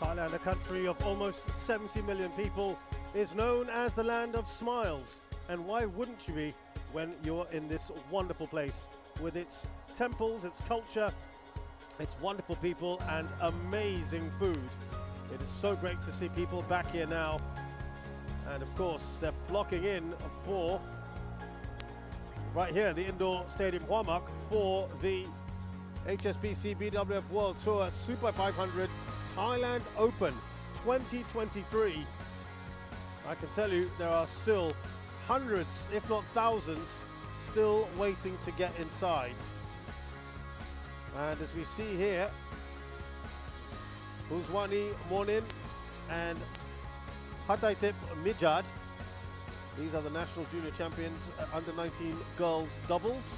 Thailand, a country of almost 70 million people, is known as the land of smiles. And why wouldn't you be when you're in this wonderful place with its temples, its culture, its wonderful people and amazing food. It is so great to see people back here now. And of course, they're flocking in for, right here, the indoor stadium Warmup for the HSBC BWF World Tour Super 500 Thailand Open 2023. I can tell you there are still hundreds, if not thousands, still waiting to get inside. And as we see here, Uzwani Monin and Hataitip Mijad, these are the national junior champions under 19 girls doubles.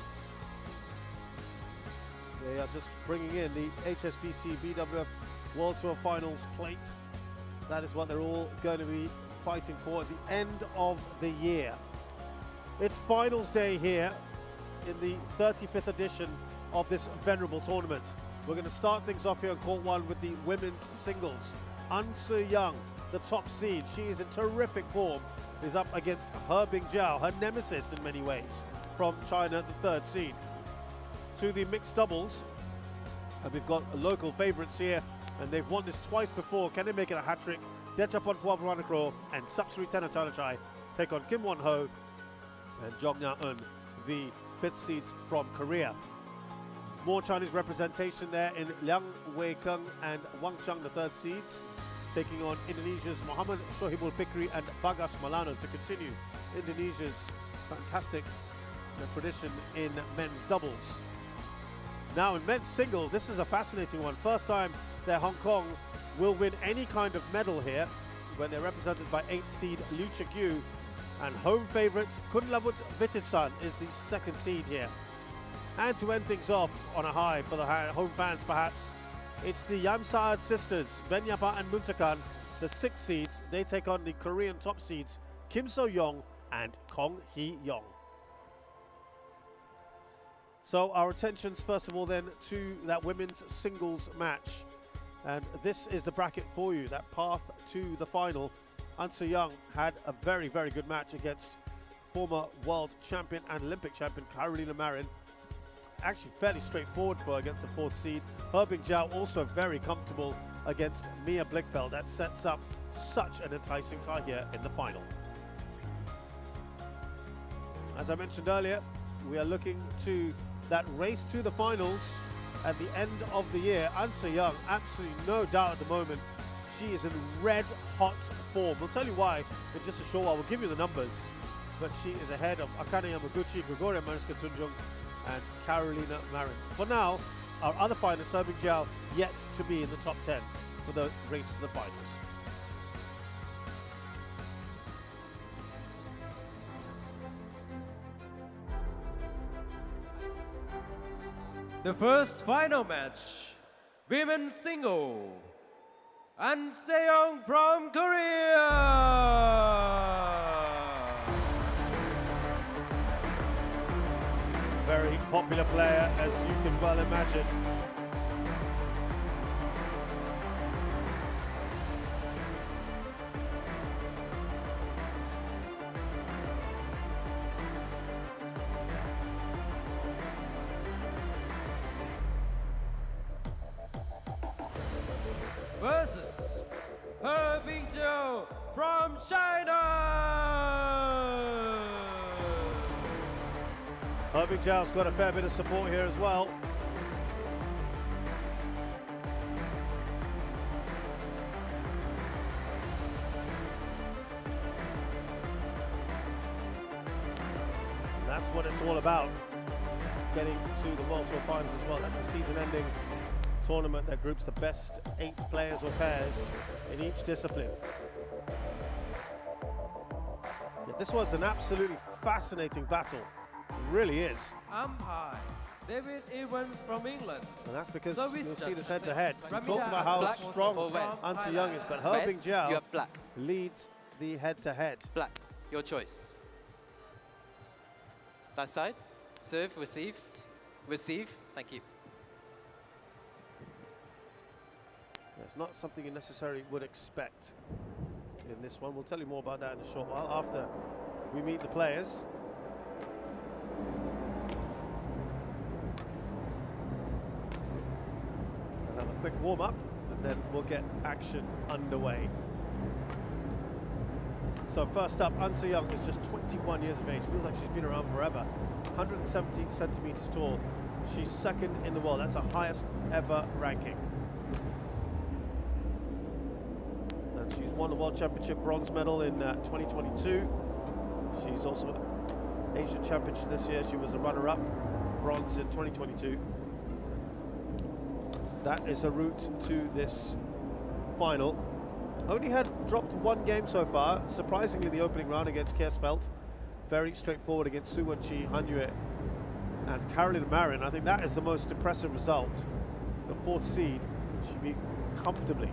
They are just bringing in the HSBC BWF World Tour Finals plate. That is what they're all going to be fighting for at the end of the year. It's finals day here in the 35th edition of this venerable tournament. We're going to start things off here on court one with the women's singles. An Se-young, the top seed, she is in terrific form, is up against Jiao, her nemesis in many ways, from China, the third seed. To the mixed doubles, and we've got local favourites here, and they've won this twice before. Can they make it a hat-trick? Dechapon Puavanakro and Sapsuri Tenachanachai take on Kim Won-ho and Jong Ya-eun, the fifth seeds from Korea. More Chinese representation there in Liang Wei-kung and Wang Chang, the third seeds, taking on Indonesia's Muhammad Shohibul Fikri and Bagas Malano to continue Indonesia's fantastic tradition in men's doubles. Now in men's single, this is a fascinating one. First time that Hong Kong will win any kind of medal here when they're represented by 8th seed Liu Chikyu, and home favourite Kunlavut Vititsan is the second seed here. And to end things off on a high for the home fans perhaps, it's the Yamsaad sisters, Benyapa and Muntakan, the 6 seeds. They take on the Korean top seeds Kim So-young and Kong Hee-young. So our attentions first of all then to that women's singles match. And this is the bracket for you, that path to the final. An Se-young had a very, very good match against former world champion and Olympic champion Carolina Marin. Actually fairly straightforward for her against the 4th seed. Jiao also very comfortable against Mia Blichfeld. That sets up such an enticing tie here in the final. As I mentioned earlier, we are looking to that race to the finals at the end of the year. An Se-young, absolutely no doubt at the moment, she is in red hot form. We'll tell you why in just a short while. We'll give you the numbers, but she is ahead of Akane Yamaguchi, Gregoria Mariska Tunjung and Carolina Marin. For now, our other finalists, Jiao, yet to be in the top 10 for the race to the finals. The first final match, women's single, An Se-young from Korea. Very popular player, as you can well imagine. Versus Jiao from China. Jiao's got a fair bit of support here as well. And that's what it's all about, getting to the World Tour Finals as well. That's a season-ending tournament that groups the best 8 players or pairs in each discipline. Yeah, this was an absolutely fascinating battle. It really is. Umpire David Evans from England. And that's because Service you'll see judge. this head-to-head. We Ramita talked about how black strong or red? An Se-young is, but Red, Jiao you have black. leads the head-to-head. Black, your choice. That side, serve, receive, thank you. It's not something you necessarily would expect in this one. We'll tell you more about that in a short while after we meet the players. We'll have a quick warm-up and then we'll get action underway. So first up, An Se-young is just 21 years of age. Feels like she's been around forever. 170 centimeters tall. She's second in the world. That's her highest ever ranking. And she's won the World Championship bronze medal in 2022. She's also Asian Championship this year. She was a runner-up, bronze in 2022. That is her route to this final. Only had dropped one game so far. Surprisingly, the opening round against Kersfeld. Very straightforward against Su Wen-chi, Han Yue, and Carolina Marin. I think that is the most impressive result. The fourth seed, she beat comfortably.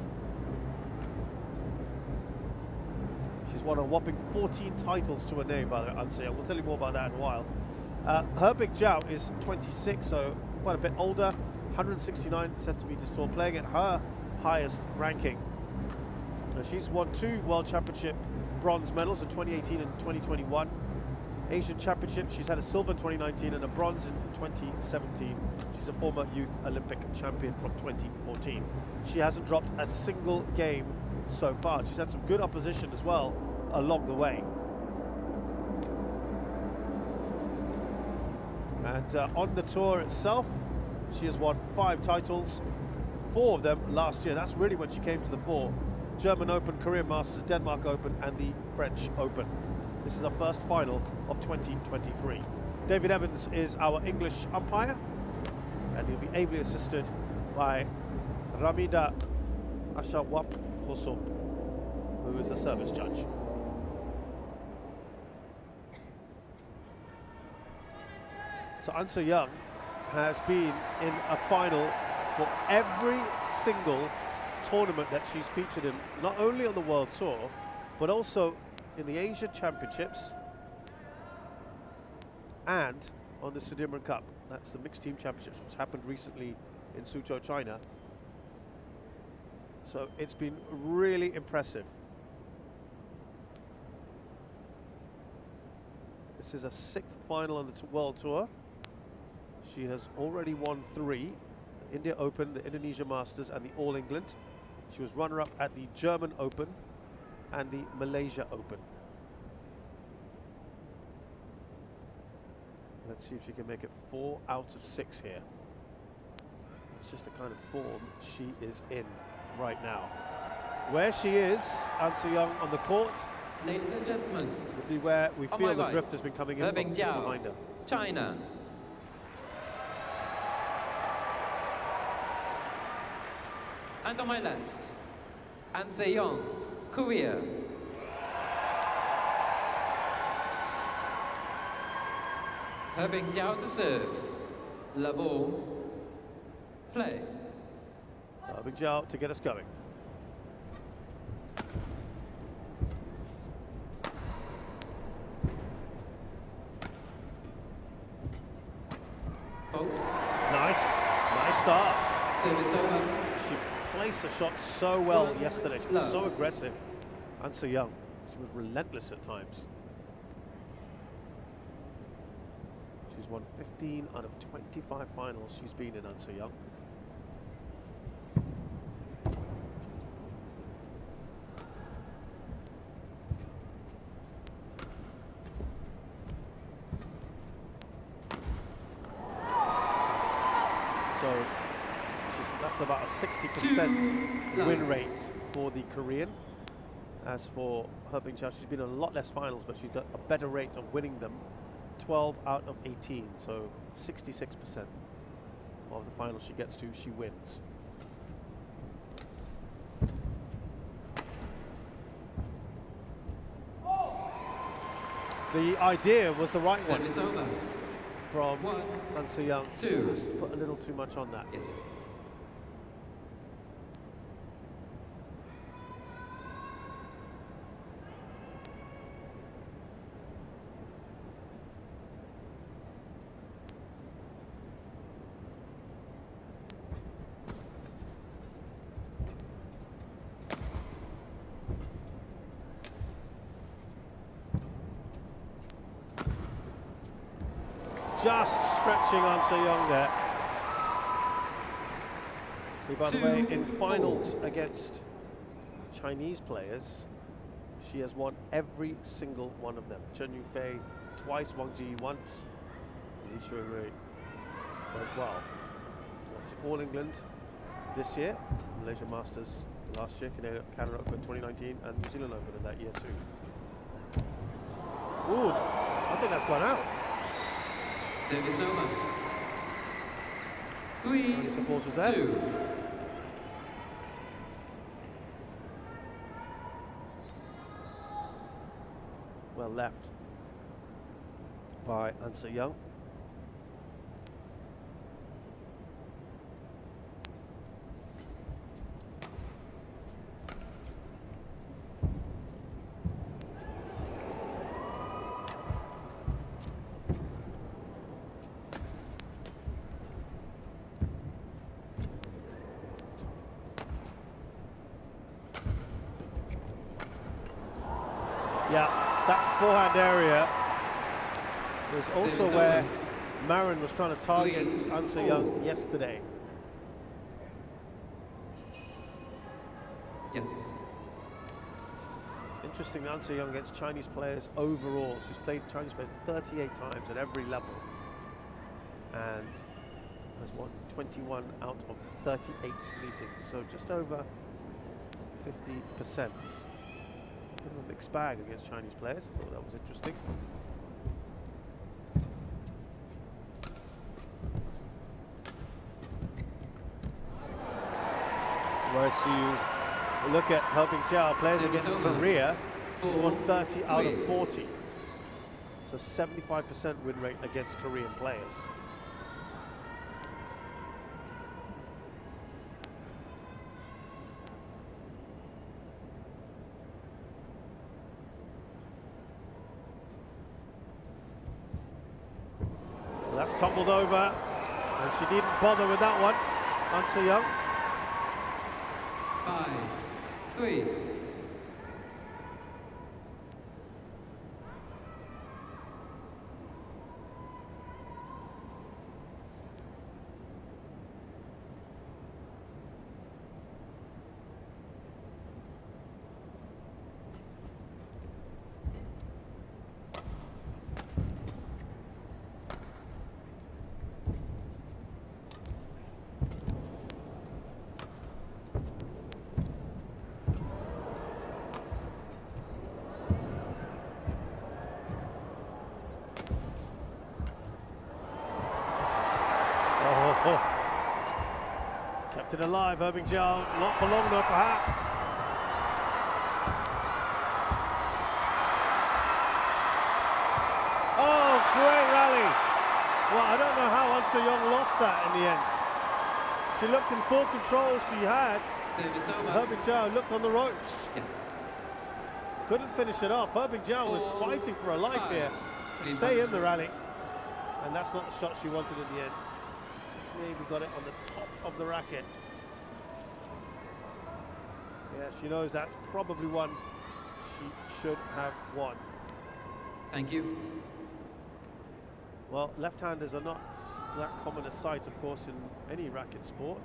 She's won a whopping 14 titles to her name, by the way, An Se-young. We'll tell you more about that in a while. Her big Jiao is 26, so quite a bit older, 169 centimeters tall, playing at her highest ranking. She's won 2 World Championship bronze medals in 2018 and 2021. Asian Championships, she's had a silver in 2019 and a bronze in 2017. She's a former youth Olympic champion from 2014. She hasn't dropped a single game so far. She's had some good opposition as well along the way. And on the tour itself, she has won 5 titles, 4 of them last year. That's really when she came to the fore. German Open, Korean Masters, Denmark Open and the French Open. This is our first final of 2023. David Evans is our English umpire and he'll be ably assisted by Ramida Ashawap Hosob, who is the service judge. So An Se-young has been in a final for every single tournament that she's featured in, not only on the World Tour, but also in the Asia Championships and on the Sudirman Cup. That's the Mixed Team Championships, which happened recently in Suzhou, China. So it's been really impressive. This is a 6th final on the World Tour. She has already won 3, the India Open, the Indonesia Masters and the All England. She was runner-up at the German Open and the Malaysia Open. Let's see if she can make it 4 out of 6 here. It's just the kind of form she is in right now. Where she is, An Se-young on the court, Ladies and gentlemen, would be where we feel the drift has been coming in from, just behind her. China. And on my left, An Se-young, Korea. Herbing Jiao to serve. Level. Play. Herbing Jiao to get us going. Fault. Nice start. Service over. She placed the shot so well yesterday. She was so aggressive. An Se-young, she was relentless at times. She's won 15 out of 25 finals she's been in, An Se-young. So that's about a 60% win rate for the Korean. As for Herbing Jiao, she's been in a lot less finals, but she's got a better rate of winning them. 12 out of 18, so 66% of the finals she gets to, she wins. The idea was the right one from An Se-young. Just put a little too much on that. Yes. just stretching An Se-young there. Who, by the way, in finals against Chinese players, she has won every single one of them. Chen Yufei twice, Wang Ji once, Li Xuanrui as well. That's All England this year, Malaysia Masters last year, Canada Open 2019, and New Zealand Open in that year too. Ooh, I think that's gone out. Service over. 3-2. Supporters there. Well left by An Se-young. Yeah, that forehand area was also where Marin was trying to target An Se-young yesterday. Yes. Interesting, An Se-young against Chinese players overall. She's played Chinese players 38 times at every level and has won 21 out of 38 meetings, so just over 50%. Bit of a mixed bag against Chinese players. I thought that was interesting. Whereas you look at helping Jiao players against Korea, she's won 30 out of 40. So 75% win rate against Korean players. That's tumbled over, and she didn't bother with that one. An Se-young. 5-3. Kept it alive, Herbing Jiao. Not for long though, perhaps. Oh, great rally. Well, I don't know how An Se-young lost that in the end. She looked in full control, she had. Service over. Herbing Jiao looked on the ropes. Yes. Couldn't finish it off. Herbing Jiao was fighting for her life here to stay in the rally. And that's not the shot she wanted in the end. Just maybe got it on the top of the racket. Yeah, she knows that's probably one she should have won. Thank you. Well, left-handers are not that common a sight, of course, in any racket sport.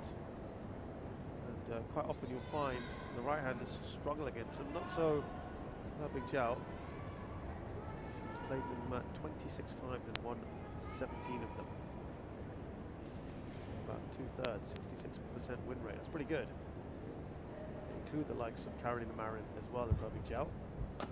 And quite often you'll find the right-handers struggle against them. Not so Herbing Jiao. She's played them 26 times and won 17 of them. So about 2/3, 66% win rate. That's pretty good. They include the likes of Carolina Marin as well as Herbing Jiao. That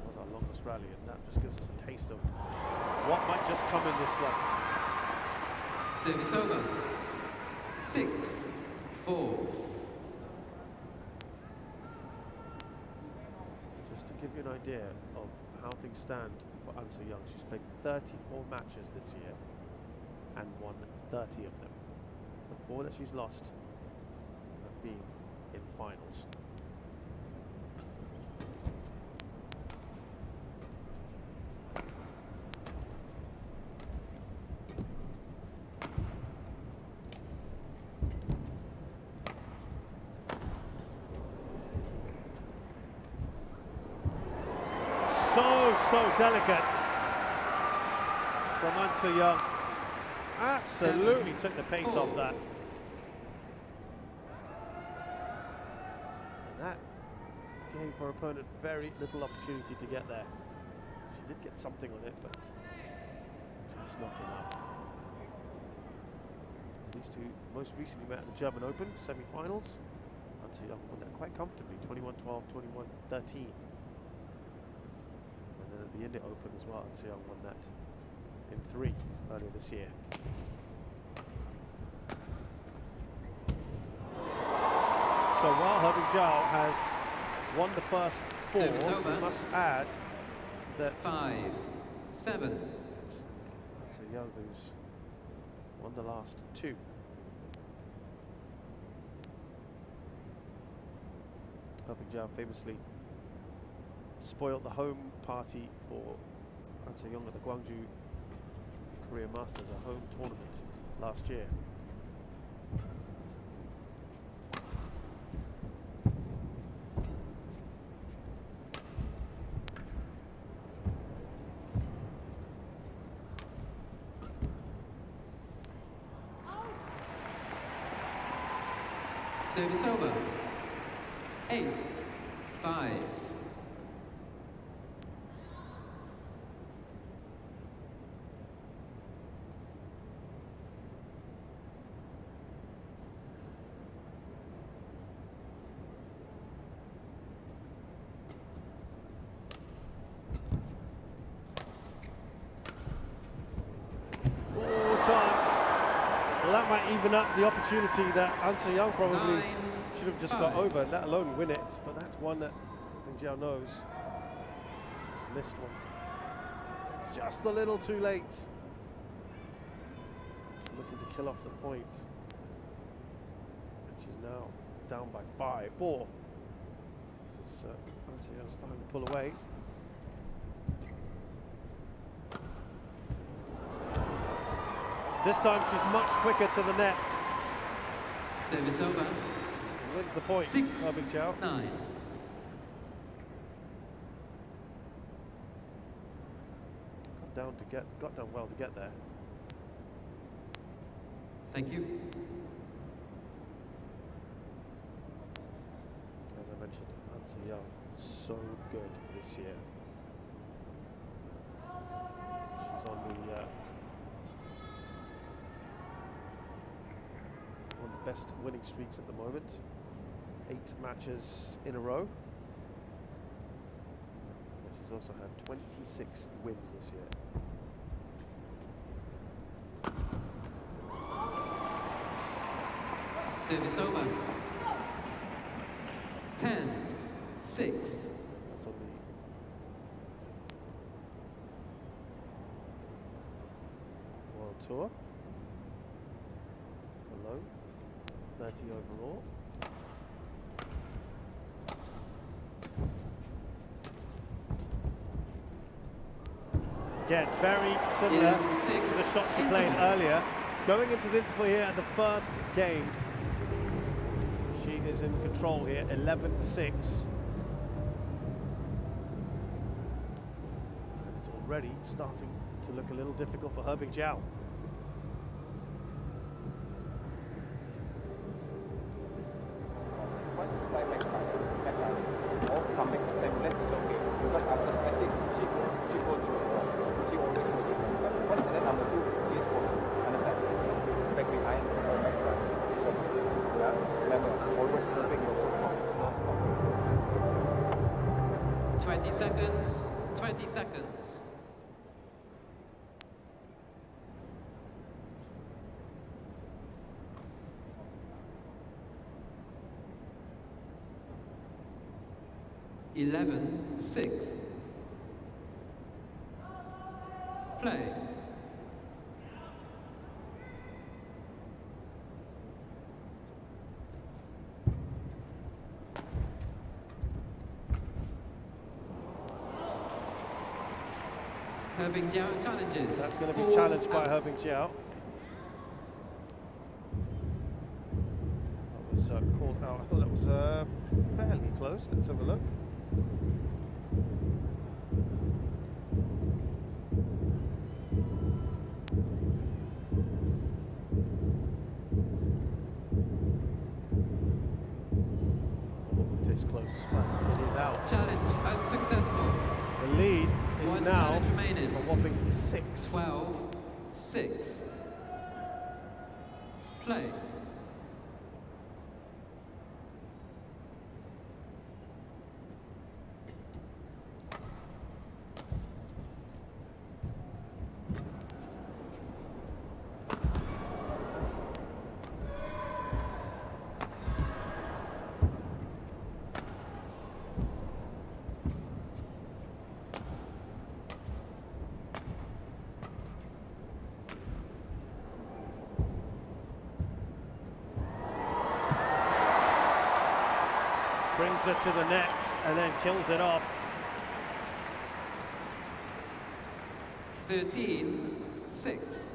was our longest rally, and that just gives us a taste of what might just come in this one. Service over. 6-4. Just to give you an idea of how things stand for An Se-young, she's played 34 matches this year and won 30 of them. The 4 that she's lost have been in finals. so delicate from An Se-young. Absolutely took the pace off that. And that gave her opponent very little opportunity to get there. She did get something on it, but just not enough. These two most recently met at the German Open semi-finals. An Se-young won that quite comfortably, 21-12, 21-13. And then at the India Open as well, An Se-young won that in 3 earlier this year. So while Herbing Jiao has won the first 4, we must add that 5-7. An Se-young who's won the last 2. Herbing Jiao famously spoiled the home party for An Se-young at the Gwangju Korea Masters, a home tournament last year. Service over. 8-5. That might even up the opportunity that An Se-young probably should have just got over, let alone win it. But that's one that Jiao knows. He's missed one. Just a little too late. Looking to kill off the point. And she's now down by 5-4. This is An Se-young starting to pull away. This time she's much quicker to the net. Service over. Wins the point. 6-9. Got down well to get there. Thank you. As I mentioned, An Se-young so good this year. She's on the one of the best winning streaks at the moment. 8 matches in a row. And she's also had 26 wins this year. Service over. 10-6. That's on the World Tour. Alone. 30 overall. Again, very similar to the shot she played earlier. Going into the interval here at the first game, she is in control here, 11-6. And it's already starting to look a little difficult for Herbing Jiao. Seconds, 20 seconds. Eleven, 6. Play. Herbing Jiao challenges. That's going to be challenged by Herbing Jiao. That was called out. I thought that was fairly close. Let's have a look. this close, but it is out. Challenge unsuccessful. The lead is One now challenge remaining. a whopping 6. 12-6. Play. Brings her to the nets and then kills it off. 13-6.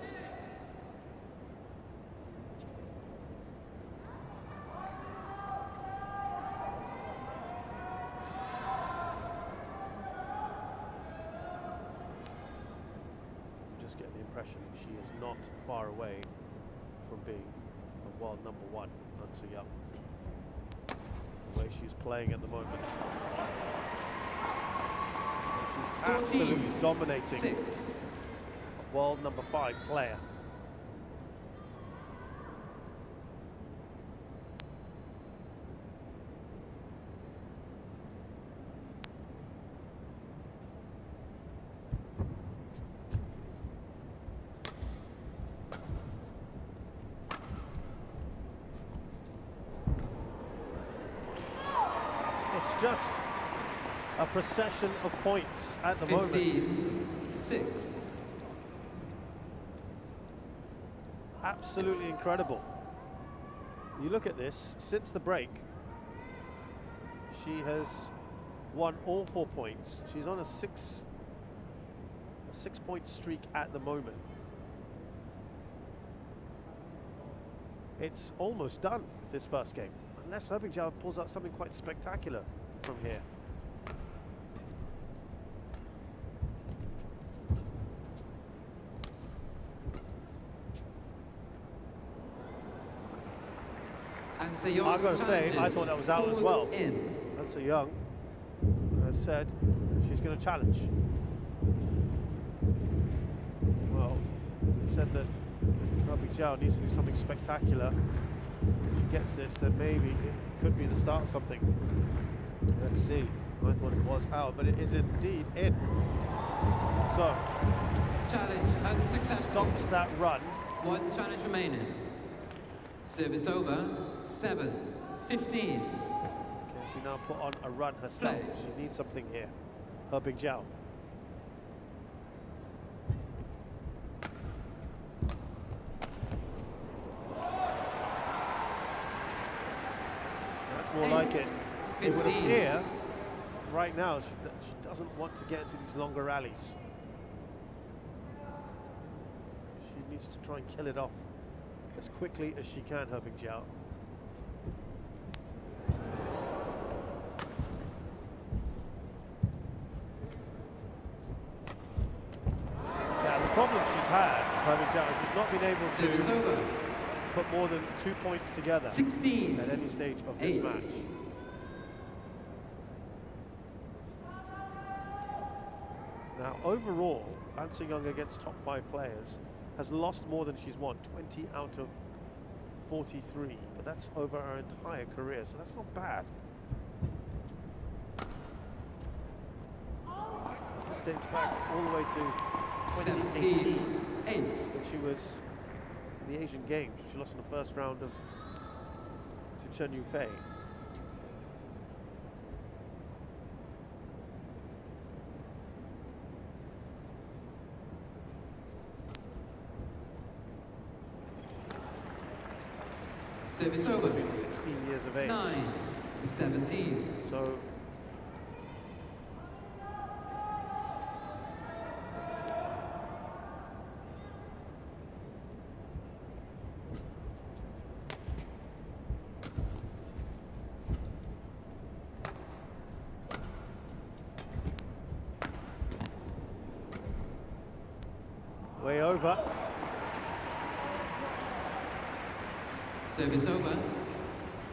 Just getting the impression she is not far away from being a world #1, An Young. The way she's playing at the moment. She's absolutely dominating 6. a world #5 player. It's just a procession of points at the moment. 15-6. Absolutely incredible. You look at this, since the break, she has won all 4 points. She's on a 6-point streak at the moment. It's almost done, this first game. Unless Jiao pulls out something quite spectacular from here. I've got to say, I thought that was out as well. An Young has said she's going to challenge. Well, he said that Jiao needs to do something spectacular. If she gets this, then maybe it could be the start of something. Let's see. I thought it was out, but it is indeed in. So, Challenge unsuccessful. stops that run. 1 challenge remaining. Service over. 7-15. Can she now put on a run herself? Play. She needs something here. Jiao. That's more like it. It would 15. appear right now she doesn't want to get into these longer rallies. She needs to try and kill it off as quickly as she can, Jiao. Yeah, the problem she's had, Jiao, is she's not been able Service to over. put more than 2 points together 16. at any stage of this 8. match. Now, overall, An Young against top 5 players has lost more than she's won, 20 out of 43, but that's over her entire career, so that's not bad. This dates back all the way to 2018, 17-8. when she was in the Asian Games. She lost in the first round to Chen Yufei. Service over. 16 years of age. 9-17. So way over. Service over.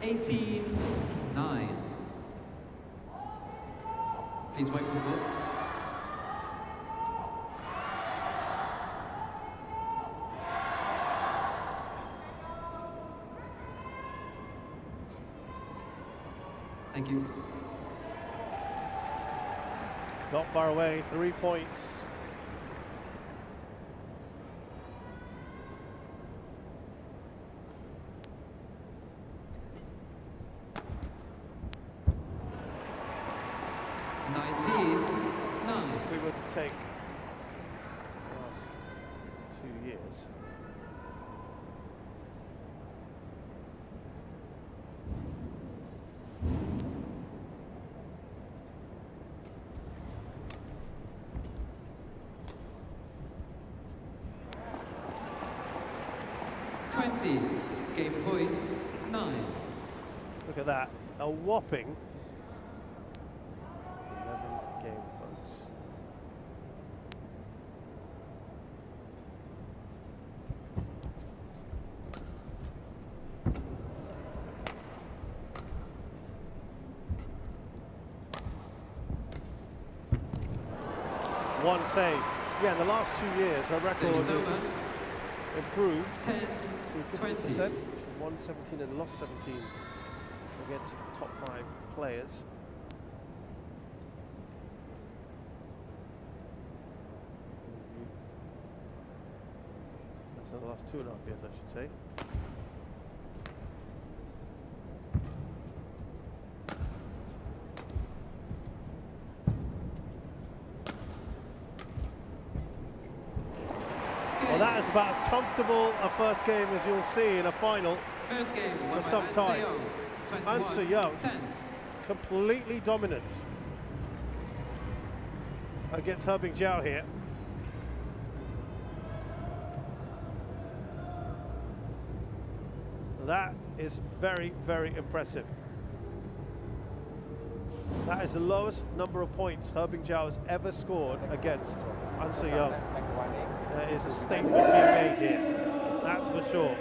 18-9. Please wait for court. Thank you. Not far away, 3 points. If we were to take the last 2 years, game point 9. look at that, a whopping 11 game points. One save. Yeah, in the last 2 years, her record has improved 10, to 50%. She's won 17 and lost 17 against top 5 players. That's the last 2.5 years, I should say. Well, that is about as comfortable a first game as you'll see in a final First game for some time. An Se-Young, 10. completely dominant against He Bing-Jiao here. That is very, very impressive. That is the lowest number of points He Bing-Jiao has ever scored against An Se-Young. There is a statement being made here, that's for sure.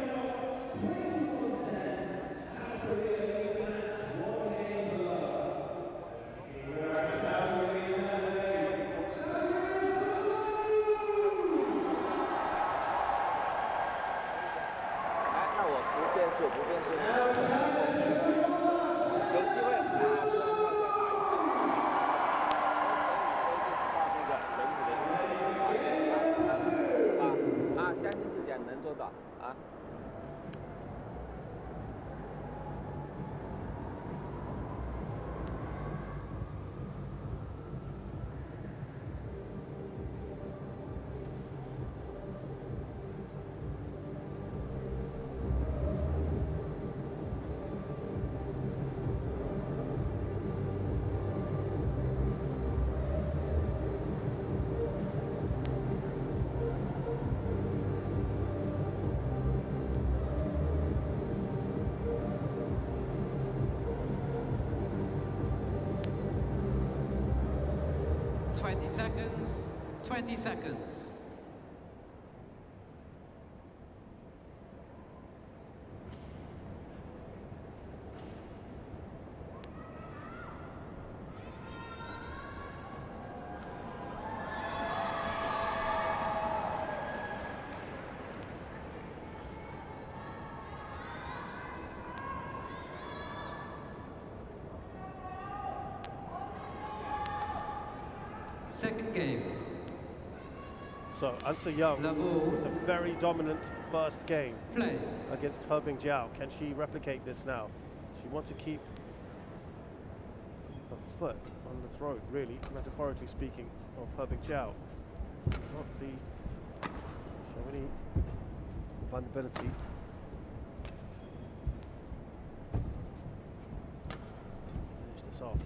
Seconds, 20 seconds. Second game. So An Se-Young with a very dominant first game against He Bing-Jiao. Can she replicate this now? She wants to keep her foot on the throat, really, metaphorically speaking, of He Bing-Jiao. Not show any vulnerability. Finish this off.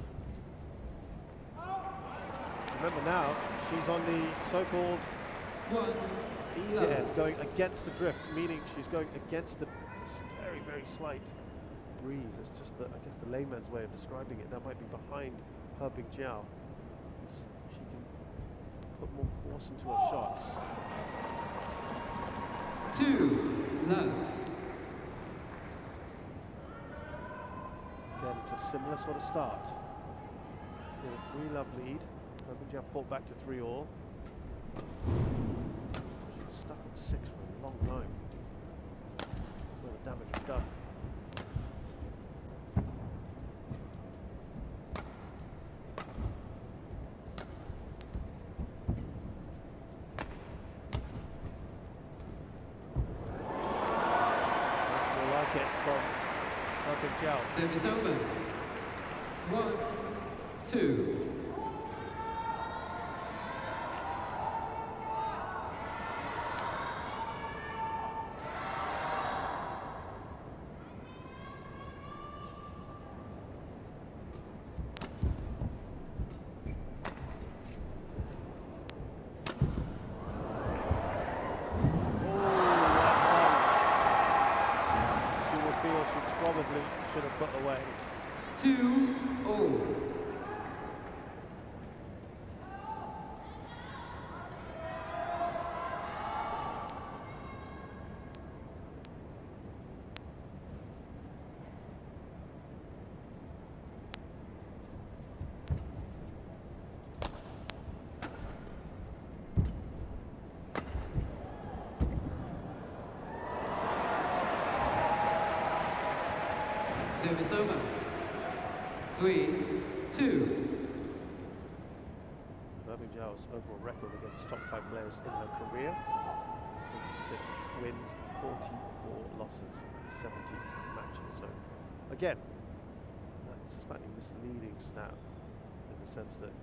Remember now, she's on the so-called CHN, going against the drift, meaning she's going against this very, very slight breeze. It's just, I guess, the layman's way of describing it. That might be behind He Bing-Jiao. She can put more force into her shots. 2 love. Again, it's a similar sort of start. in a 3-love lead. Herbing Jiao fought back to 3-all. She was stuck on 6 for a long time. That's where the damage was done. That's more like it from Herbing Jiao. Service over. 1, 2. Probably should have put away. 2-all. Service over. 3-2. Herbing Jiao's overall record against top 5 players in her career: 26 wins, 44 losses in 17 matches. So, again, that's a slightly misleading stat in the sense that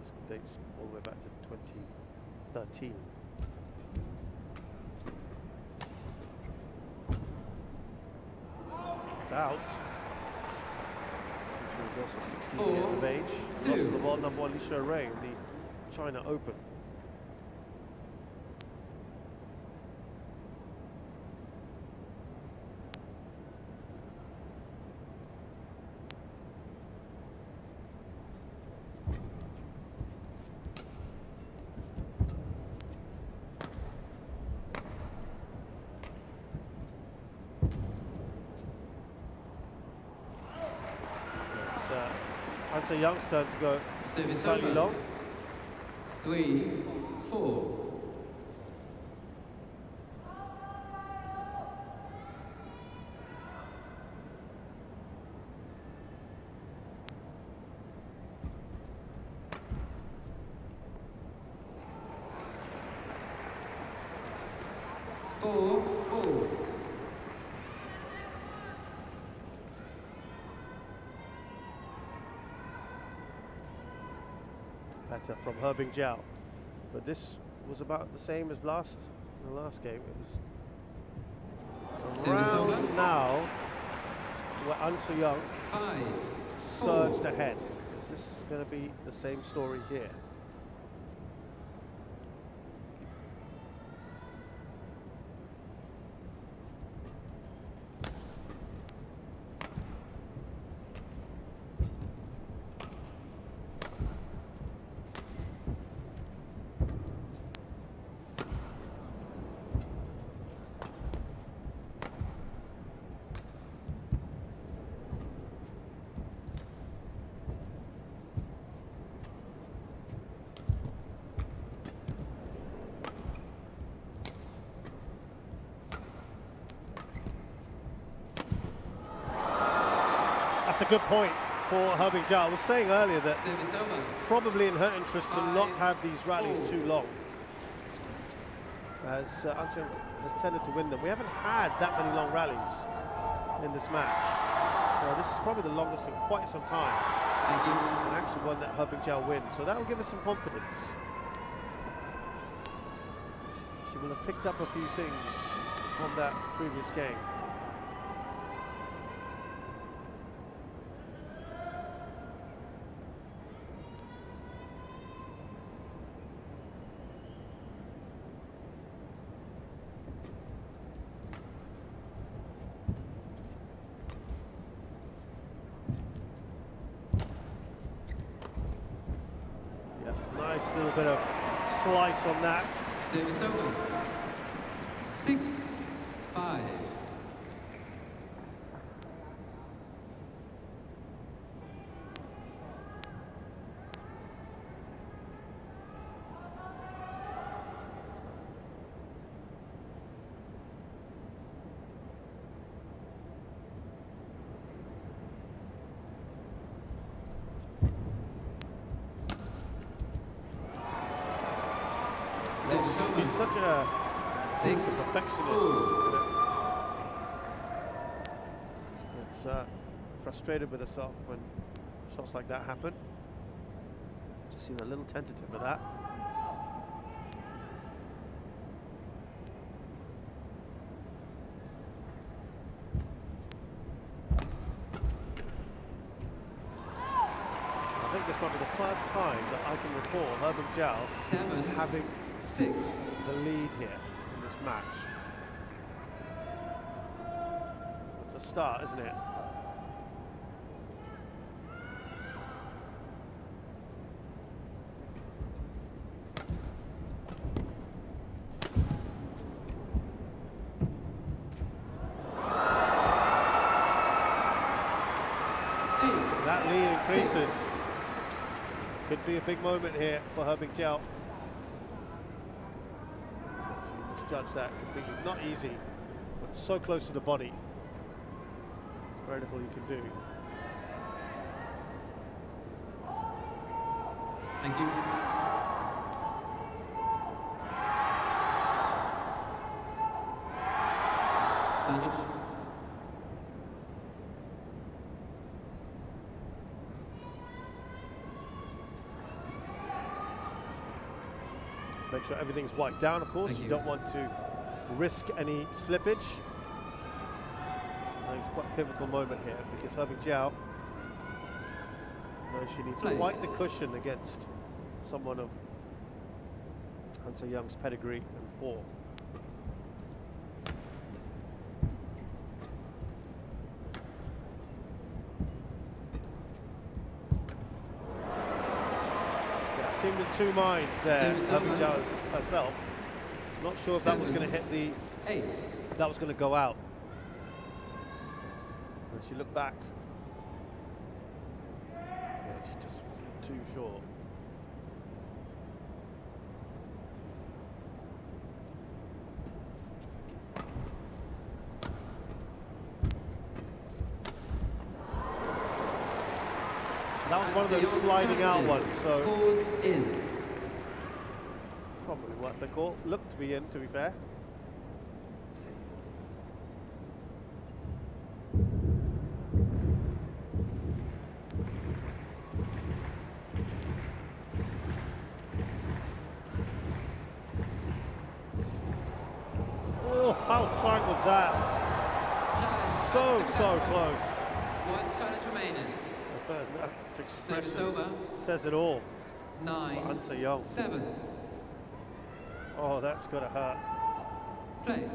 this dates all the way back to 2013. It's out. She was also 16 years of age. Lost to the world number 1 Li Ray in the China Open. It's Young's turn to go slightly long. 3-4. Better from Herbing Jiao, but this was about the same as the last game. It was around now where An Se-young surged ahead. Is this going to be the same story here? That's a good point for Herbing Jiao. I was saying earlier that probably in her interest to not have these rallies too long, as An Se-young has tended to win them. We haven't had that many long rallies in this match. This is probably the longest in quite some time. Thank you. And actually one that Herbing Jiao wins, so that will give us some confidence. She will have picked up a few things from that previous game. Nice little bit of slice on that. Service over. 6-5. He's such a, perfectionist. It's frustrated with herself when shots like that happen. Just seemed a little tentative with that. I think this might be the first time that I can recall Herb and Jiao having the lead here in this match. It's a start, isn't it? That lead increases. Could be a big moment here for Herb and Jiao. She misjudged that completely. Not easy, but it's so close to the body. There's very little you can do. Thank you. Advantage. Make sure everything's wiped down, of course. You don't want to risk any slippage. I think it's quite a pivotal moment here because Herb and Jiao knows she needs quite the cushion against someone of Han Se-young's pedigree and form. Seemed in two minds there, Herb and Jiao herself. Not sure if that was going to hit the... That was going to go out. And she looked back. Yeah, she just wasn't too sure. That was one of those sliding out ones, so probably worth the call. Looked to be in, to be fair. Oh, how tight was that? So close. One challenge remaining. That Service over. Says it all. 9, Han Se-young. 7. Oh, that's gotta hurt. Play.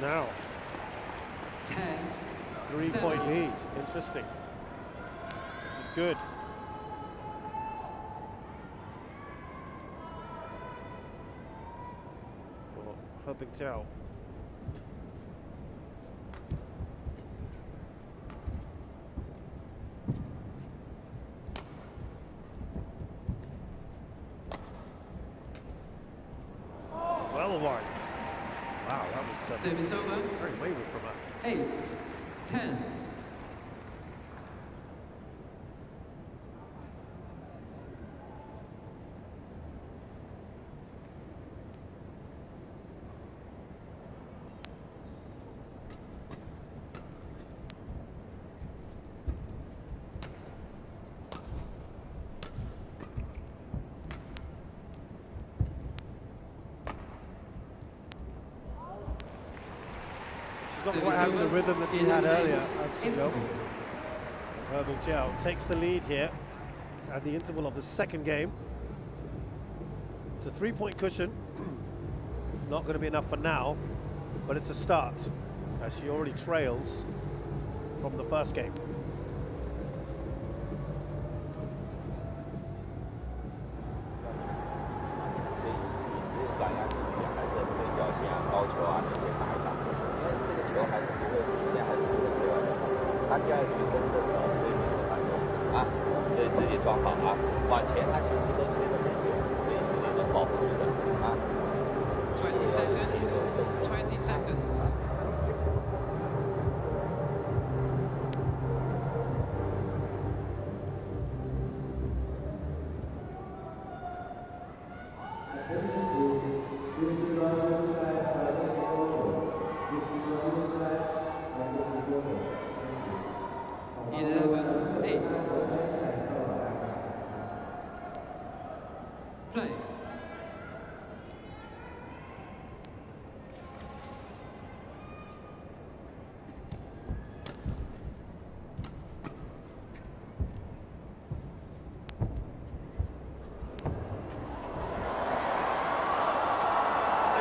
Now. 10. 3-point lead. Interesting. This is good. Herb and Jiao. Well wide. Wow, that was service over. Very wayward from her. 8, 10. She's not quite having the rhythm that she had earlier. Herb and Jiao takes the lead here at the interval of the second game. It's a 3-point cushion. Not going to be enough for now, but it's a start as she already trails from the first game. Twenty seconds.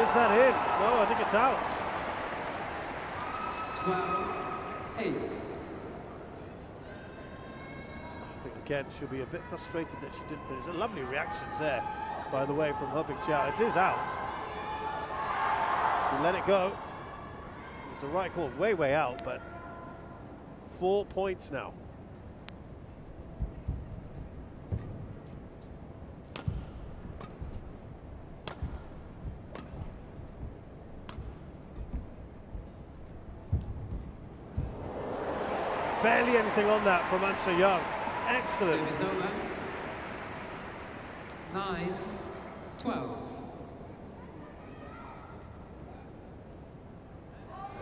Is that in? No, I think it's out. 12-8. I think again she'll be a bit frustrated that she didn't finish. Lovely reactions there, by the way, from Herbing Jiao. It is out. She let it go. It's the right call, way out, but 4 points now. Barely anything on that from Answer Young. Excellent. Service over. 9-12.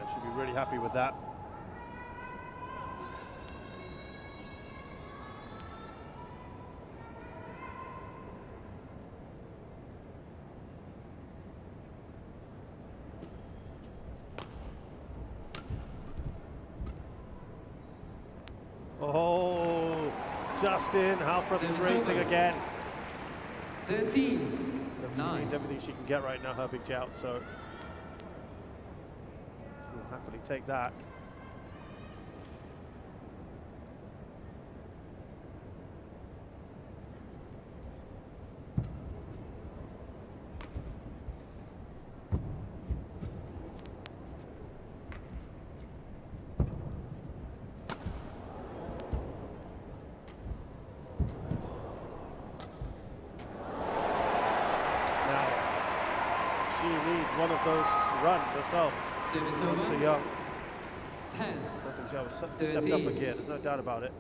And she'll be really happy with that. Oh, Justin, how frustrating again. 13-9. She needs everything she can get right now, Herbing Jiao, so she'll happily take that. One of those runs herself. Service So over. young. 10. Herbing Jiao was stepped 13. up again, there's no doubt about it.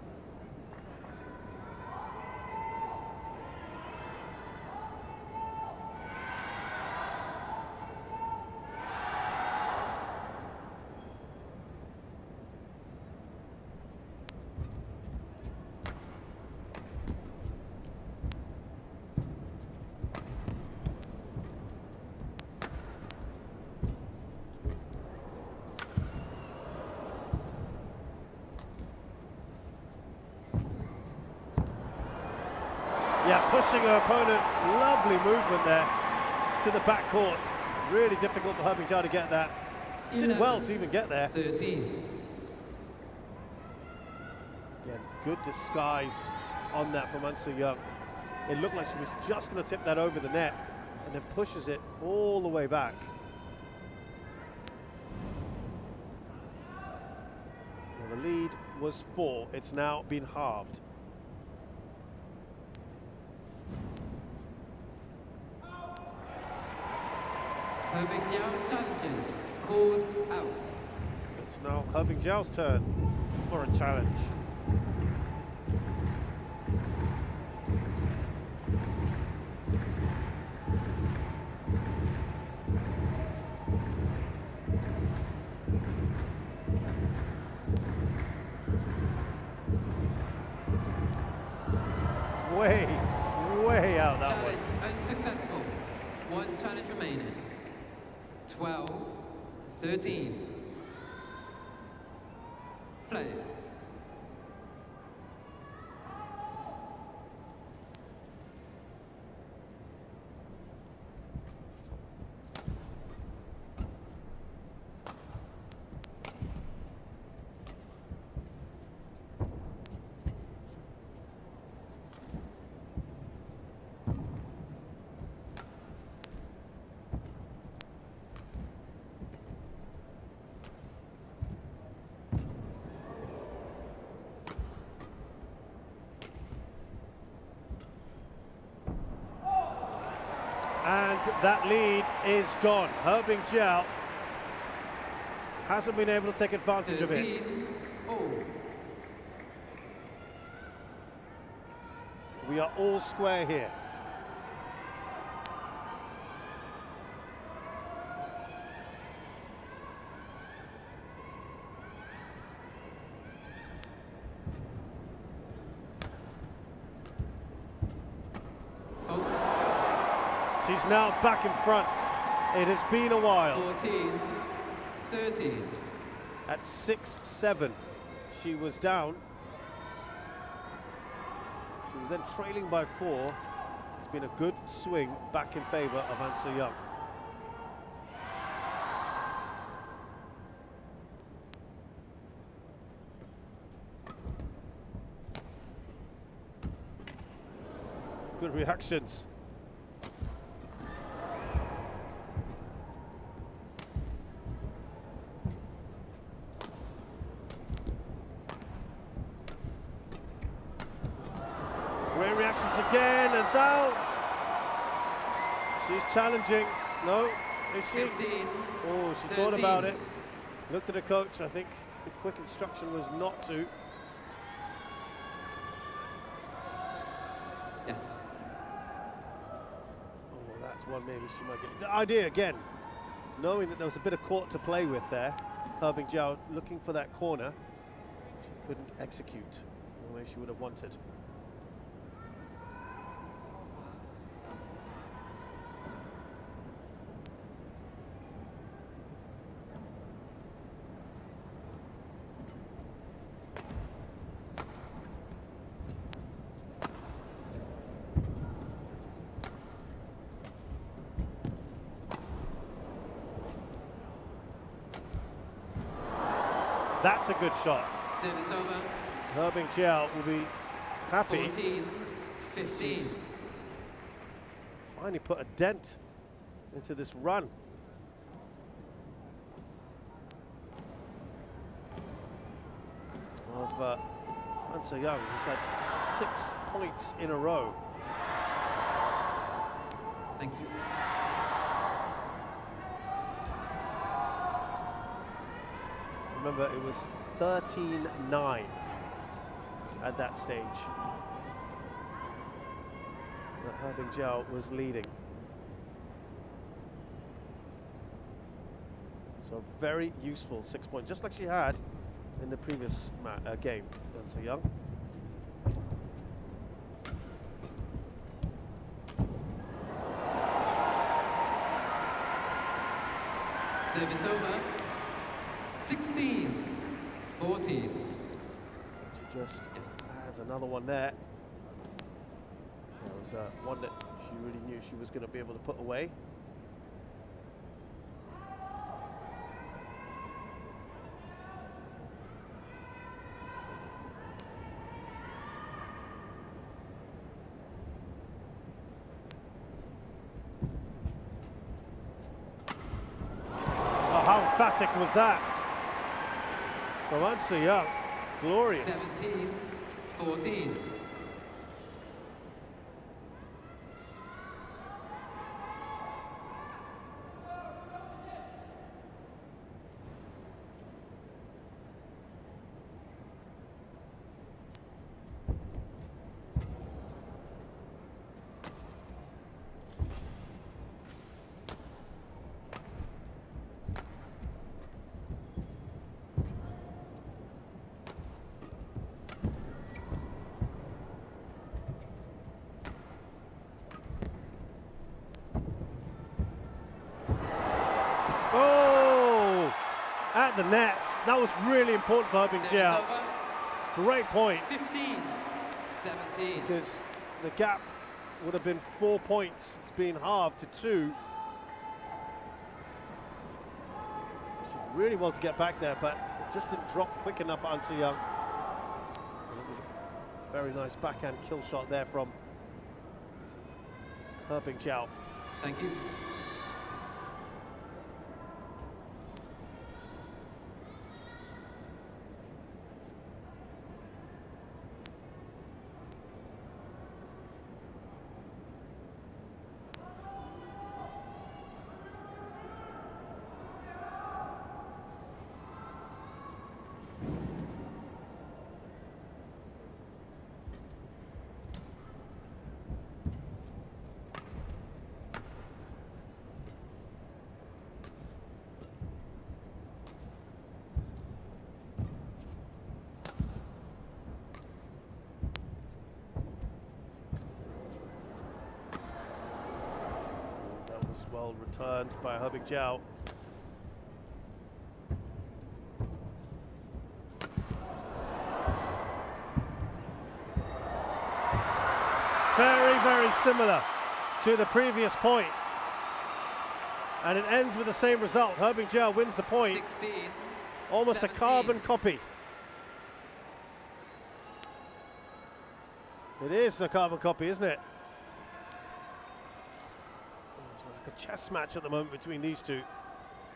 Yeah, pushing her opponent, lovely movement there to the back court. Really difficult for Herbing Jiao to get that. Did well to even get there. 13. Again, good disguise on that from Answer Young. It looked like she was just going to tip that over the net and then pushes it all the way back. Well, the lead was 4. It's now been halved. Herbing Jiao challenges. Called out. It's now Herbing Jiao's turn for a challenge. Way out that way. Challenge unsuccessful. One challenge remaining. 12-13. Play. And that lead is gone. Herbing Jiao hasn't been able to take advantage of it. 13-all. We are all square here. Fault. She's now back in front. It has been a while. 14-13. At 6-7, she was down. She was then trailing by 4. It's been a good swing back in favour of Answer Young. Good reactions. Great reactions again, and it's out. She's challenging. No, is she? 15. Oh, she 13. thought about it. Looked at her coach. I think the quick instruction was not to. Yes. Oh, that's one maybe she might get. The idea again, knowing that there was a bit of court to play with there. Herbing Jiao looking for that corner. She couldn't execute the way she would have wanted. That's a good shot. Service over. Herbing Jiao will be happy. 14, 15. She's finally put a dent into this run. Of An Se-young, who's had 6 points in a row. Thank you. Remember, it was 13-9 at that stage that Herbing Jiao was leading. So very useful 6 points, just like she had in the previous game. An Se-young. Service over. 16, 14. She just adds another one there. That was one that she really knew she was going to be able to put away. Oh, how emphatic was that? From An Se-young, glorious. 17, 14. At the net. That was really important for Herbing Jiao. Great point. 15, 17. Because the gap would have been 4 points. It's been halved to 2. She really wanted to get back there, but it just didn't drop quick enough for An Se-young. And it was a very nice backhand kill shot there from Herbing Jiao. Thank you. Well returned by Herbing Jiao. Very, very similar to the previous point. And it ends with the same result. Herbing Jiao wins the point. 16, Almost 17. a carbon copy. It is a carbon copy, isn't it? chess match at the moment between these two.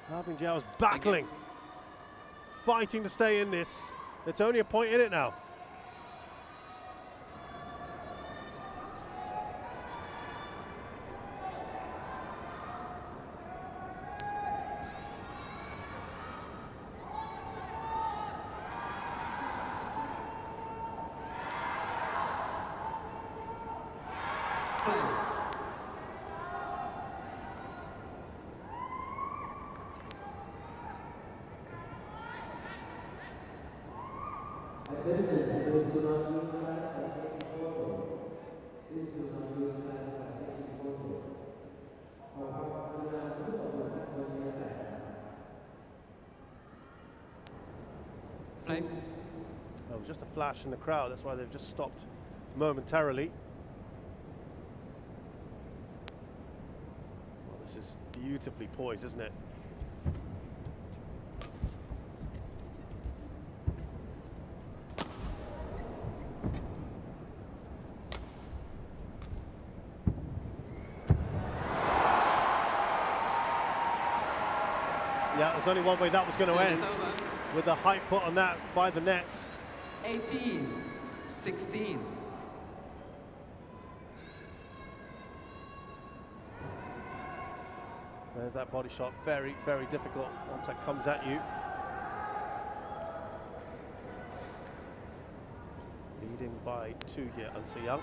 Harbin Jiao's battling, fighting to stay in this. It's only a point in it now. Play. Oh, it was just a flash in the crowd, that's why they've just stopped momentarily. Well, this is beautifully poised, isn't it? Yeah, there's only one way that was going to end, with the height put on that by the net. 18-16. There's that body shot, very, very difficult once that comes at you. Leading by 2 here, An Se-young.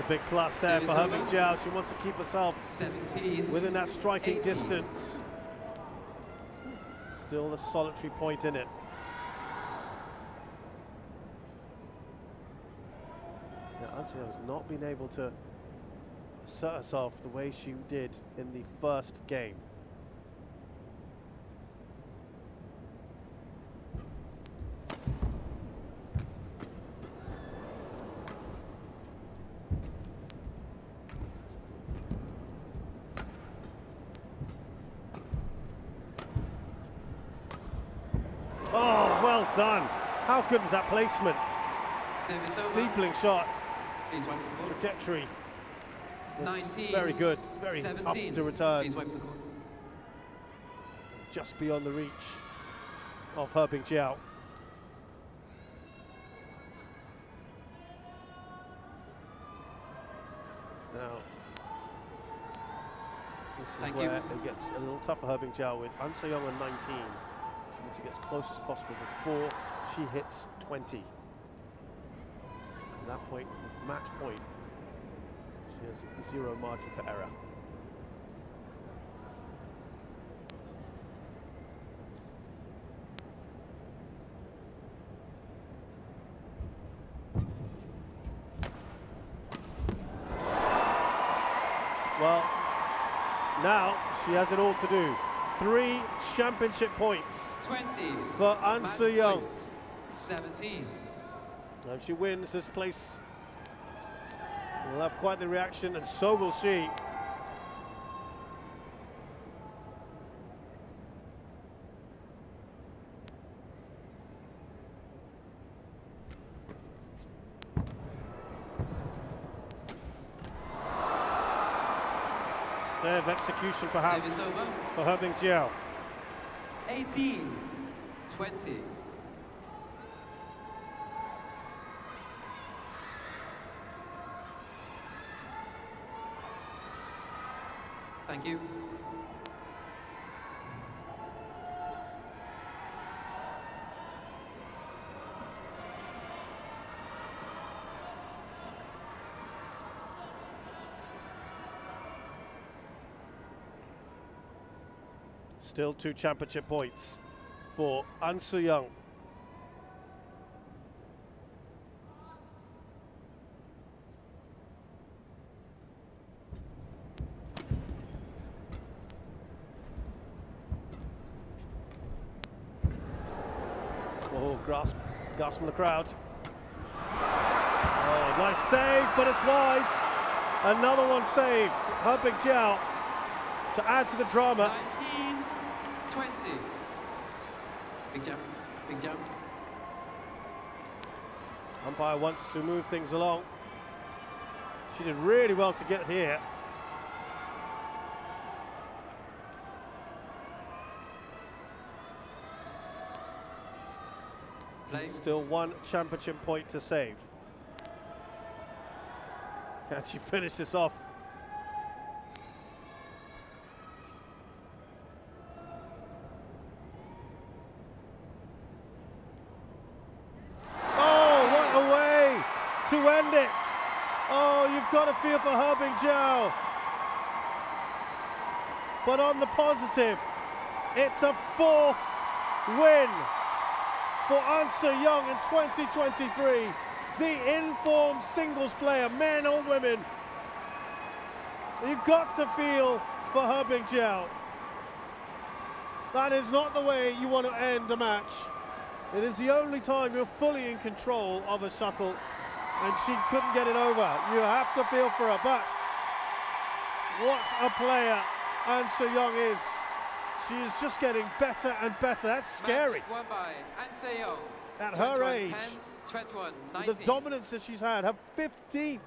Big plus there for Harbin Jiao. She wants to keep herself 17 within that striking 18. distance. Still the solitary point in it. Now, An Se-young has not been able to assert herself the way she did in the first game. Oh, well done. How good was that placement? Steepling shot. Trajectory. 19, very good, very 17. tough to return. Please wipe the court. Just beyond the reach of Harbin Jiao. Now, this is where it gets a little tougher for Harbin Jiao with An Se-young on 19. She needs to get as close as possible before she hits 20. At that point, with match point, she has 0 margin for error. Well, now she has it all to do. 3 championship points 20 for An Se-young. 17. If she wins, this place will have quite the reaction, and so will she. Stay of execution, perhaps, for Harbin Jiao. 18-20. Thank you. Still 2 championship points for An Se-young. Oh, gasp from the crowd. Oh, nice save, but it's wide. Another one saved. Herbing Jiao to add to the drama. 19-20. Big jump, big jump. Umpire wants to move things along. She did really well to get here. Play. Still one championship point to save. Can she finish this off? Oh, what a way to end it. Oh, you've got to feel for Herbing Jiao. But on the positive, it's a 4th win for An Se-young in 2023. The informed singles player, men or women. You've got to feel for Herbing Jiao. That is not the way you want to end a match. It is the only time you're fully in control of a shuttle, and she couldn't get it over. You have to feel for her, but what a player An Se-young is. She is just getting better and better. That's scary. Match won by An Se-young. At her age, 21, the dominance that she's had, her 15th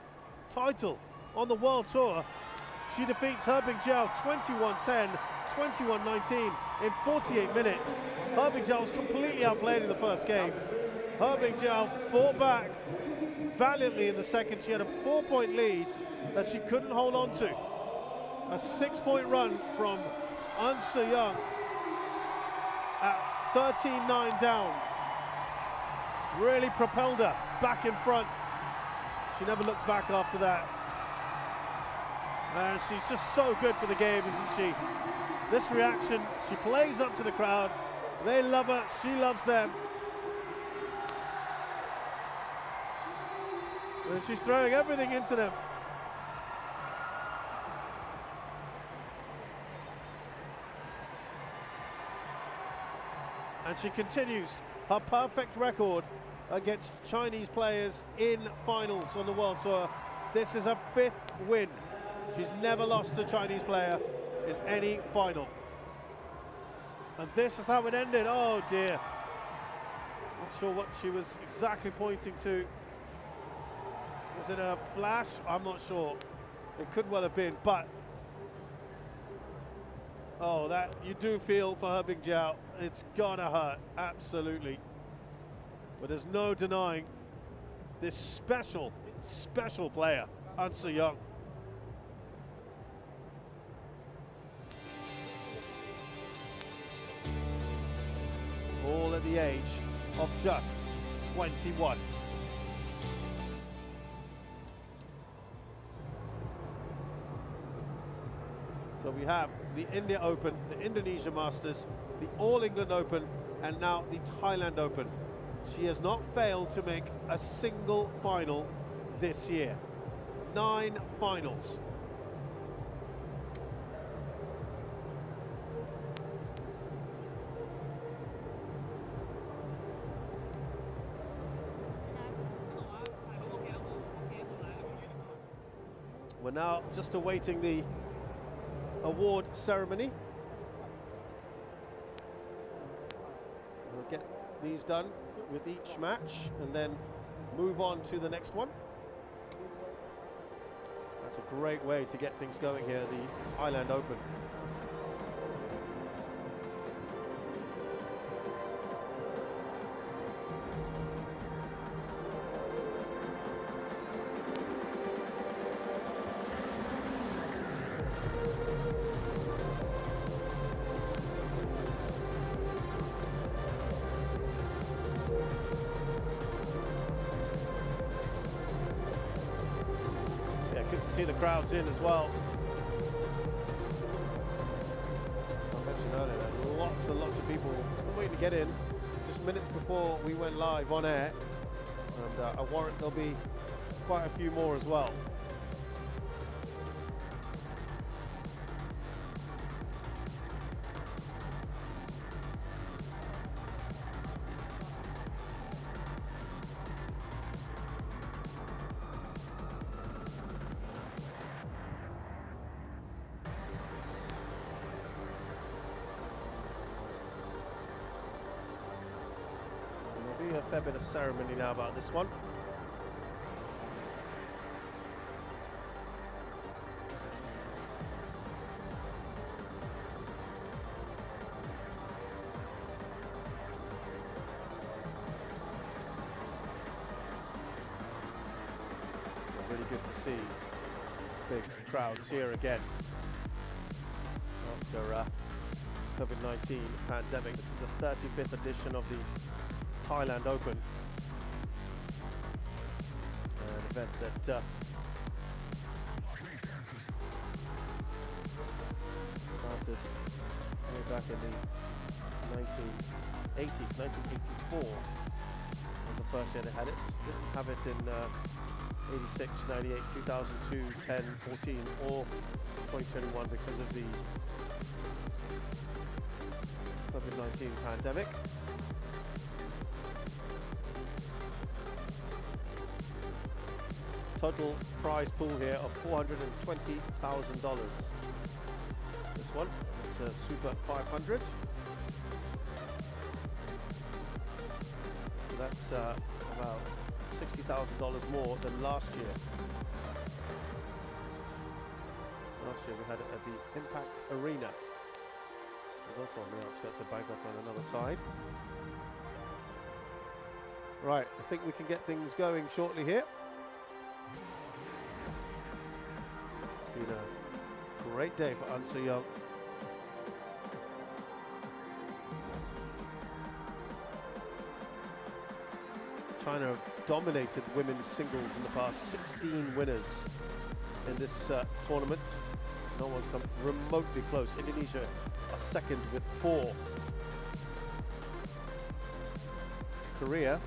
title on the World Tour, she defeats Herbing Jiao 21-10, 21-19 in 48 minutes. Herbing Jiao was completely outplayed in the first game. Herbing Jiao fought back valiantly in the second. She had a 4-point lead that she couldn't hold on to. A 6-point run from An Se-young at 13-9 down. Really propelled her back in front. She never looked back after that. And she's just so good for the game, isn't she? This reaction, she plays up to the crowd. They love her, she loves them. And she's throwing everything into them. And she continues her perfect record against Chinese players in finals on the World Tour. This is her 5th win. She's never lost a Chinese player in any final. And this is how it ended. Oh dear. Not sure what she was exactly pointing to. Was it a flash? I'm not sure. It could well have been, but oh, that you do feel for Herbing Jiao. It's gonna hurt, absolutely. But there's no denying this special, special player, An Se-young. All at the age of just 21. So we have the India Open, the Indonesia Masters, the All England Open, and now the Thailand Open. She has not failed to make a single final this year. 9 finals. We're now just awaiting the award ceremony. We'll get these done with each match and then move on to the next one. That's a great way to get things going here, the Thailand Open. Good to see the crowds in as well. I mentioned earlier, there are lots and lots of people still waiting to get in. Just minutes before we went live on air, and I warrant there'll be quite a few more as well. a fair bit of ceremony now about this one. Really good to see big crowds here again after COVID-19 pandemic. This is the 35th edition of the Thailand Open, an event that started way back in the 1980s. 1984 was the first year they had it. Didn't have it in 86, 98, 2002, 10, 14 or 2021 because of the COVID-19 pandemic. Total prize pool here of $420,000. This one, it's a Super 500. So that's about $60,000 more than last year. Last year we had it at the Impact Arena. It was also on the outskirts of Bangkok on another side. Right, I think we can get things going shortly here. It's been a great day for An Se-young. China have dominated women's singles in the past. 16 winners in this tournament. No one's come remotely close. Indonesia are second with 4. Korea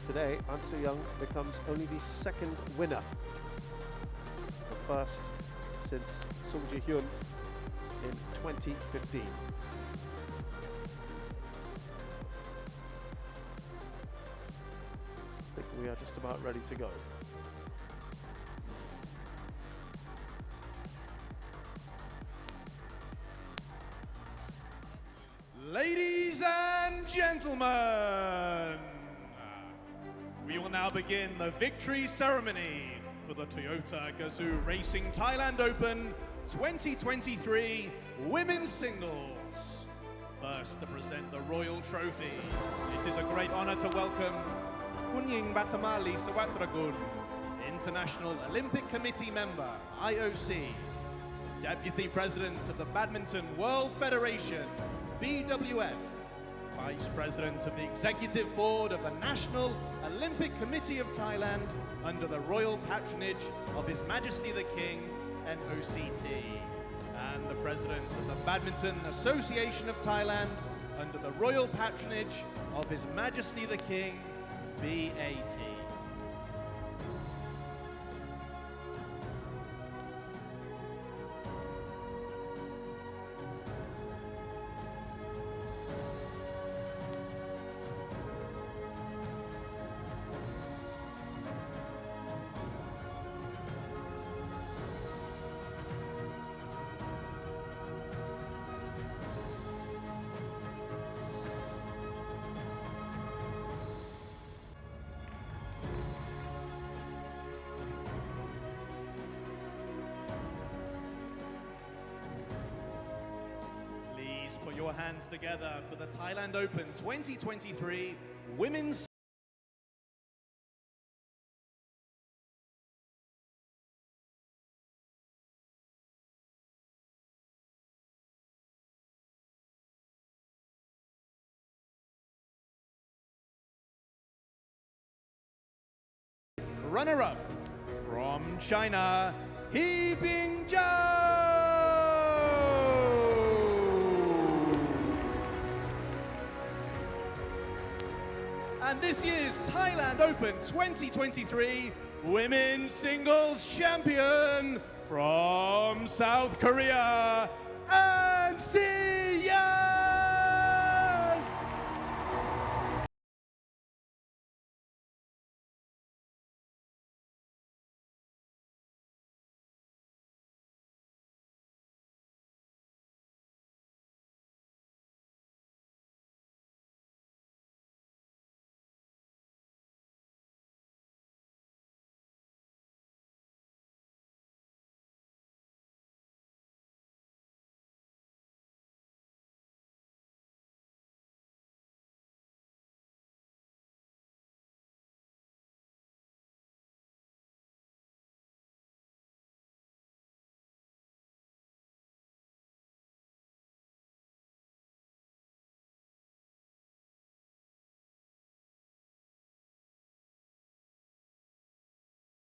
today, An Se-young becomes only the second winner. The first since Sung Ji-hyun in 2015. I think we are just about ready to go. Ladies and gentlemen, we will now begin the victory ceremony for the Toyota GAZOO Racing Thailand Open 2023 Women's Singles. First to present the Royal Trophy, it is a great honor to welcome Kun Ying Batamali Sawatragun, International Olympic Committee member, IOC, Deputy President of the Badminton World Federation, BWF, Vice President of the Executive Board of the National Olympic Committee of Thailand under the royal patronage of His Majesty the King, NOCT, and the President of the Badminton Association of Thailand under the royal patronage of His Majesty the King, BAT. Put your hands together for the Thailand Open 2023 Women's runner-up from China, He Bing-jiao. And this year's Thailand Open 2023 Women's Singles Champion from South Korea, An Se-young.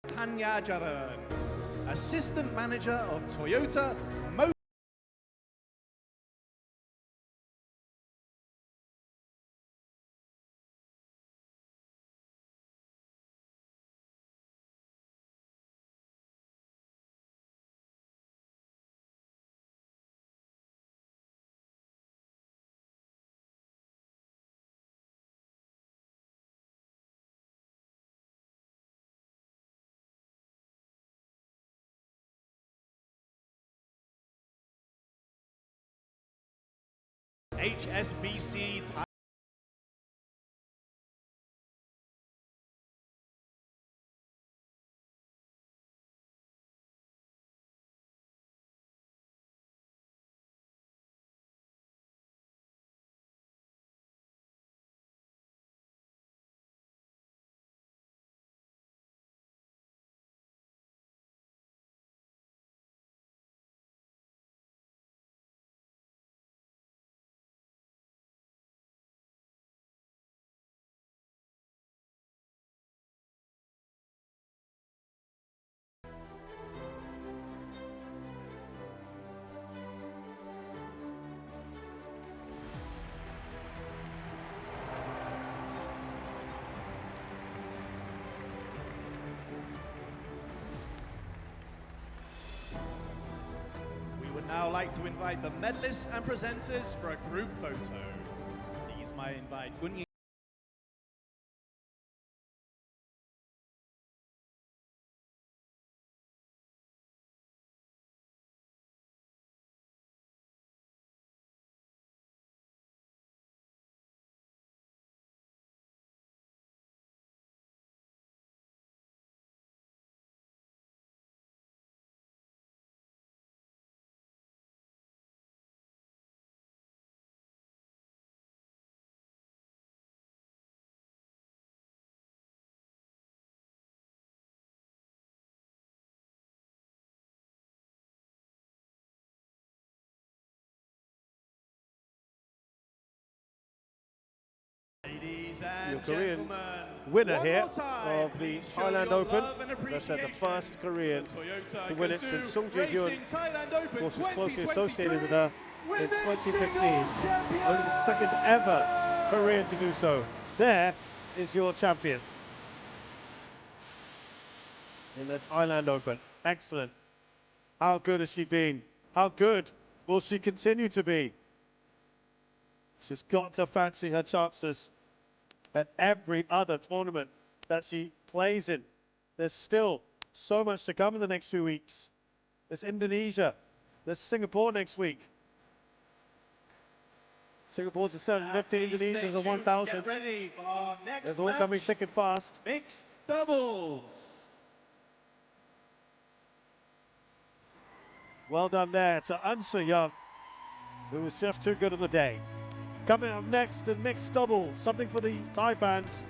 Tanya Jaran, Assistant Manager of Toyota Motor. HSBC now like to invite the medalists and presenters for a group photo. Please may I invite Gunyi. Your Korean winner here of the Thailand Open. As I said, the first Korean to win it since Sung Ji-hyun, of course, was closely associated with her in 2015. Only the second ever Korean to do so. There is your champion in the Thailand Open. Excellent. How good has she been? How good will she continue to be? She's got to fancy her chances at every other tournament that she plays in. There's still so much to come in the next few weeks. There's Indonesia, there's Singapore next week. Singapore's a 750, Indonesia's a 1,000. There's all coming thick and fast. Mixed doubles. Well done there to Ansa Young, who was just too good on the day. Coming up next in mixed doubles, something for the Thai fans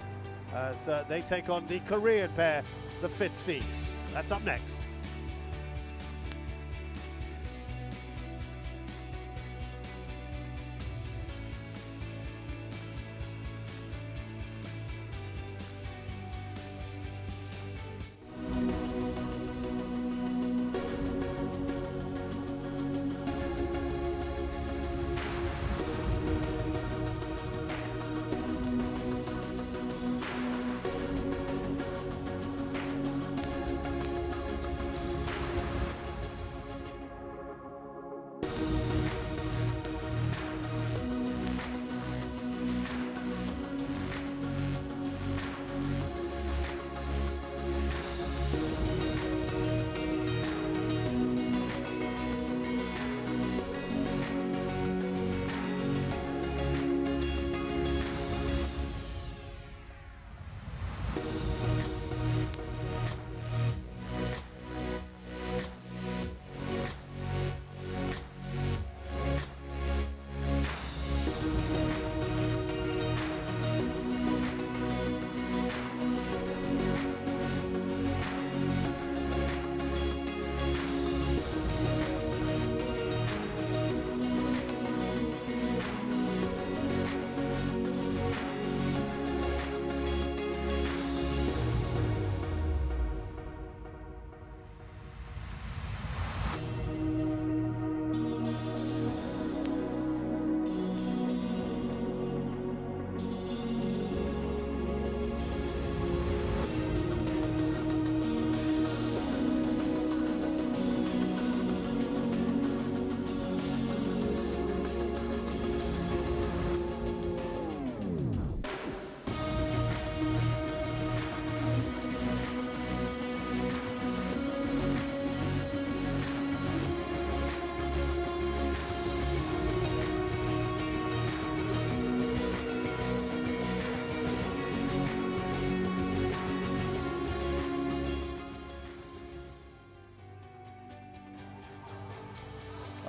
as they take on the Korean pair, the fifth seeds. That's up next.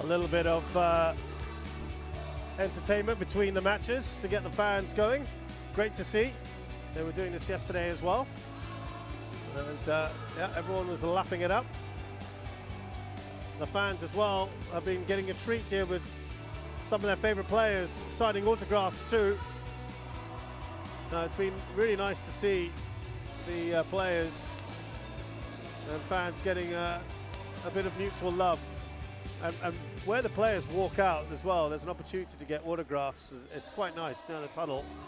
A little bit of entertainment between the matches to get the fans going. Great to see. They were doing this yesterday as well. And yeah, everyone was lapping it up. The fans as well have been getting a treat here with some of their favorite players signing autographs too. It's been really nice to see the players and fans getting a bit of mutual love. And where the players walk out as well, there's an opportunity to get autographs. It's quite nice down the tunnel.